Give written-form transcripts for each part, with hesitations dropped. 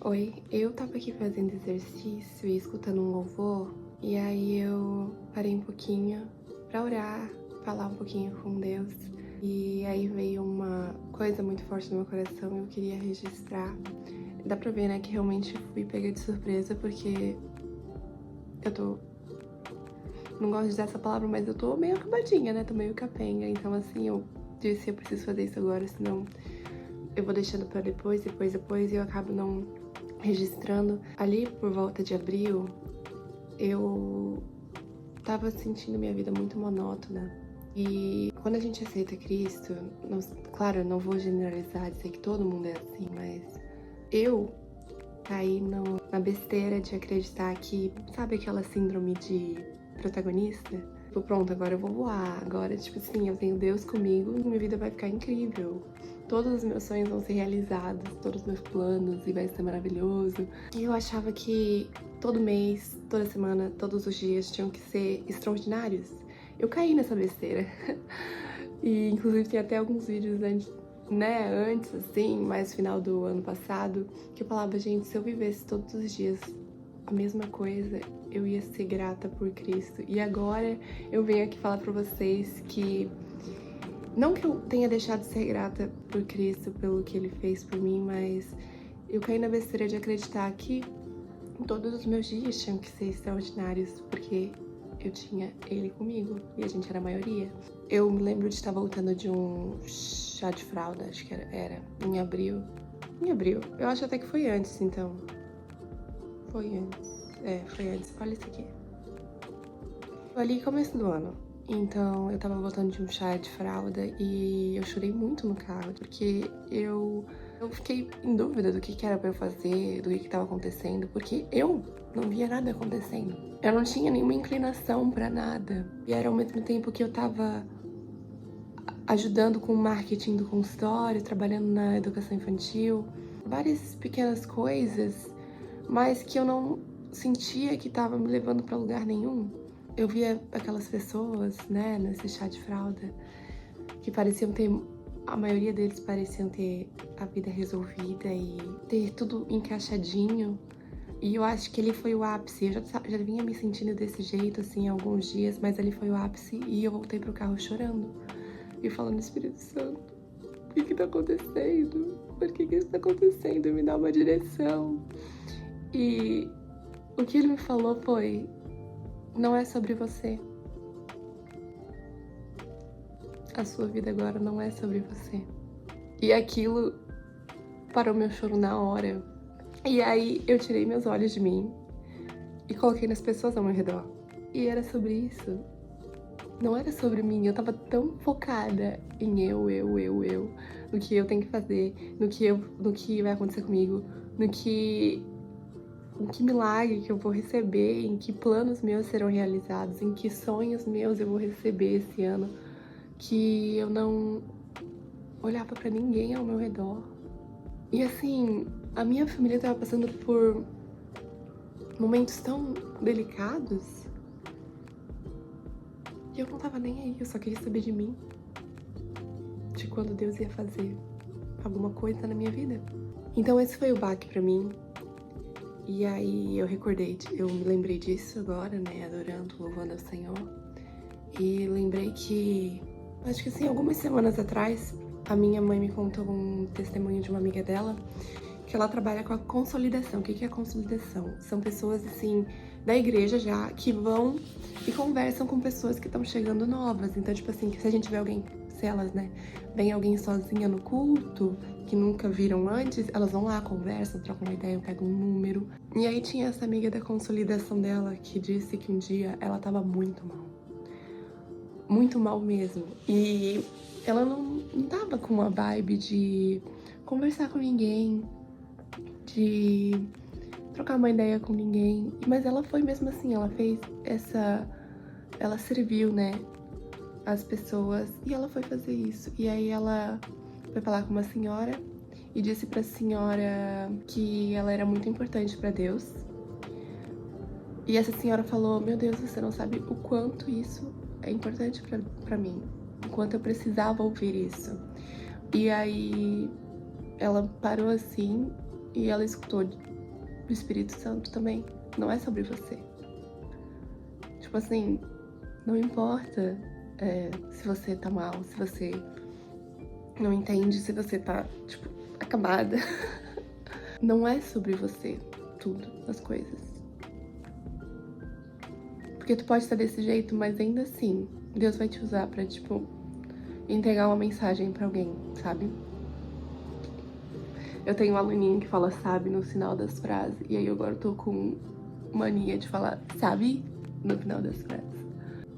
Oi, eu tava aqui fazendo exercício e escutando um louvor, e aí eu parei um pouquinho pra orar, falar um pouquinho com Deus, e aí veio uma coisa muito forte no meu coração e eu queria registrar. Dá pra ver, né, que realmente fui pega de surpresa, porque eu tô... Não gosto de usar essa palavra, mas eu tô meio acabadinha, né, tô meio capenga, então assim, eu disse, eu preciso fazer isso agora, senão eu vou deixando pra depois, e eu acabo não registrando. Ali por volta de abril, eu tava sentindo minha vida muito monótona. E quando a gente aceita Cristo, claro, eu não vou generalizar, dizer que todo mundo é assim, mas eu caí na besteira de acreditar que, sabe aquela síndrome de protagonista? Tipo, pronto, agora eu vou voar, agora, tipo assim, eu tenho Deus comigo, minha vida vai ficar incrível. Todos os meus sonhos vão ser realizados, todos os meus planos, e vai ser maravilhoso. E eu achava que todo mês, toda semana, todos os dias tinham que ser extraordinários. Eu caí nessa besteira. E inclusive tem até alguns vídeos antes, assim, mais final do ano passado, que eu falava, gente, se eu vivesse todos os dias a mesma coisa, eu ia ser grata por Cristo. E agora eu venho aqui falar pra vocês que não que eu tenha deixado de ser grata por Cristo, pelo que Ele fez por mim, mas eu caí na besteira de acreditar que todos os meus dias tinham que ser extraordinários, porque eu tinha Ele comigo, e a gente era a maioria. Eu me lembro de estar voltando de um chá de fralda, acho que era em abril. Em abril, eu acho até que foi antes, então. Foi antes, foi antes, olha isso aqui. Ali começo do ano. Então, eu tava voltando de um chá de fralda e eu chorei muito no carro, porque eu fiquei em dúvida do que era pra eu fazer, do que tava acontecendo, porque eu não via nada acontecendo. Eu não tinha nenhuma inclinação pra nada. E era ao mesmo tempo que eu tava ajudando com o marketing do consultório, trabalhando na educação infantil, várias pequenas coisas, mas que eu não sentia que tava me levando pra lugar nenhum. Eu via aquelas pessoas, né, nesse chá de fralda, que pareciam ter, a maioria deles pareciam ter a vida resolvida e ter tudo encaixadinho. E eu acho que ele foi o ápice. Eu já vinha me sentindo desse jeito, assim, há alguns dias, mas ali foi o ápice e eu voltei pro carro chorando. E falando, Espírito Santo, o que tá acontecendo? Por que isso tá acontecendo? Me dá uma direção. E o que ele me falou foi, não é sobre você. A sua vida agora não é sobre você. E aquilo parou meu choro na hora. E aí eu tirei meus olhos de mim e coloquei nas pessoas ao meu redor. E era sobre isso. Não era sobre mim. Eu tava tão focada em eu, no que eu tenho que fazer, no que vai acontecer comigo, no que milagre que eu vou receber, em que planos meus serão realizados, em que sonhos meus eu vou receber esse ano, que eu não olhava pra ninguém ao meu redor. E assim, a minha família tava passando por momentos tão delicados e eu não tava nem aí, eu só queria saber de mim, de quando Deus ia fazer alguma coisa na minha vida. Então esse foi o baque pra mim. E aí eu me lembrei disso agora, né, adorando, louvando ao Senhor. E lembrei que, acho que assim, algumas semanas atrás, a minha mãe me contou um testemunho de uma amiga dela, que ela trabalha com a consolidação. O que é a consolidação? São pessoas, assim, da igreja já, que vão e conversam com pessoas que estão chegando novas. Então, tipo assim, que se a gente vê alguém, se elas, né, vem alguém sozinha no culto, que nunca viram antes, elas vão lá, conversam, trocam uma ideia, pegam um número. E aí tinha essa amiga da consolidação dela que disse que um dia ela tava muito mal. Muito mal mesmo. E ela não tava com uma vibe de conversar com ninguém, de trocar uma ideia com ninguém. Mas ela foi mesmo assim, ela serviu, né, as pessoas e ela foi fazer isso. E aí ela foi falar com uma senhora e disse pra senhora que ela era muito importante pra Deus. E essa senhora falou, meu Deus, você não sabe o quanto isso é importante pra mim, o quanto eu precisava ouvir isso. E aí ela parou assim e ela escutou do Espírito Santo também. Não é sobre você. Tipo assim, não importa se você tá mal, se você não entende, se você tá, tipo, acabada. Não é sobre você tudo, as coisas. Porque tu pode estar desse jeito, mas ainda assim, Deus vai te usar pra, tipo, entregar uma mensagem pra alguém, sabe? Eu tenho um aluninho que fala sabe no final das frases, e aí agora eu tô com mania de falar sabe no final das frases.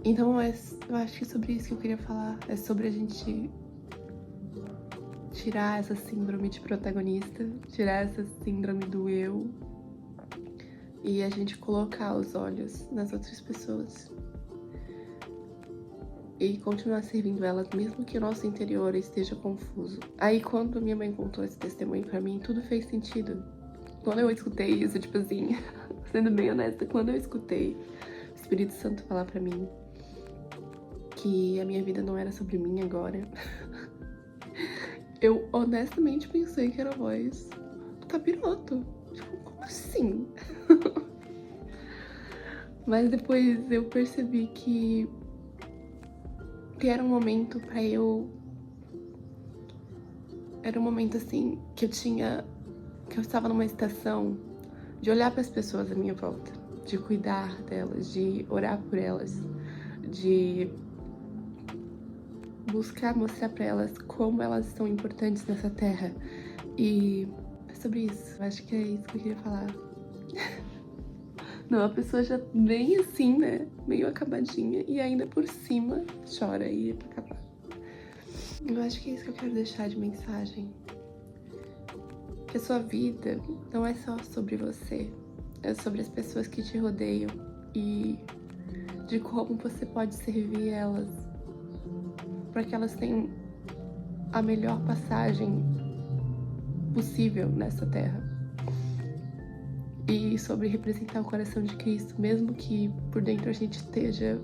Então, eu acho que é sobre isso que eu queria falar. É sobre a gente tirar essa síndrome de protagonista, tirar essa síndrome do eu e a gente colocar os olhos nas outras pessoas e continuar servindo elas, mesmo que o nosso interior esteja confuso. Aí, quando minha mãe contou esse testemunho pra mim, tudo fez sentido. Quando eu escutei isso, tipo assim, sendo bem honesta, quando eu escutei o Espírito Santo falar pra mim que a minha vida não era sobre mim agora, eu honestamente pensei que era a voz do capiroto. Tipo, como assim? Mas depois eu percebi que era um momento pra eu... Era um momento, assim, que eu estava numa estação de olhar para as pessoas à minha volta, de cuidar delas, de orar por elas, de buscar mostrar pra elas como elas são importantes nessa terra. E é sobre isso. Eu acho que é isso que eu queria falar. Não, a pessoa já vem assim, né? Meio acabadinha e ainda por cima chora e é pra acabar. Eu acho que é isso que eu quero deixar de mensagem. Que a sua vida não é só sobre você. É sobre as pessoas que te rodeiam e de como você pode servir elas para que elas tenham a melhor passagem possível nessa terra. E sobre representar o coração de Cristo, mesmo que por dentro a gente esteja,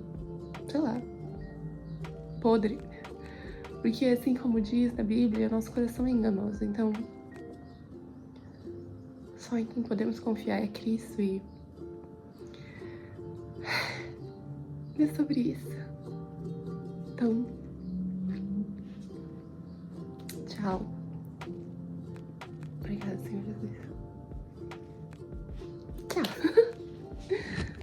sei lá, podre. Porque assim como diz na Bíblia, nosso coração é enganoso. Então, só em quem podemos confiar é Cristo e... é sobre isso. Então, tchau.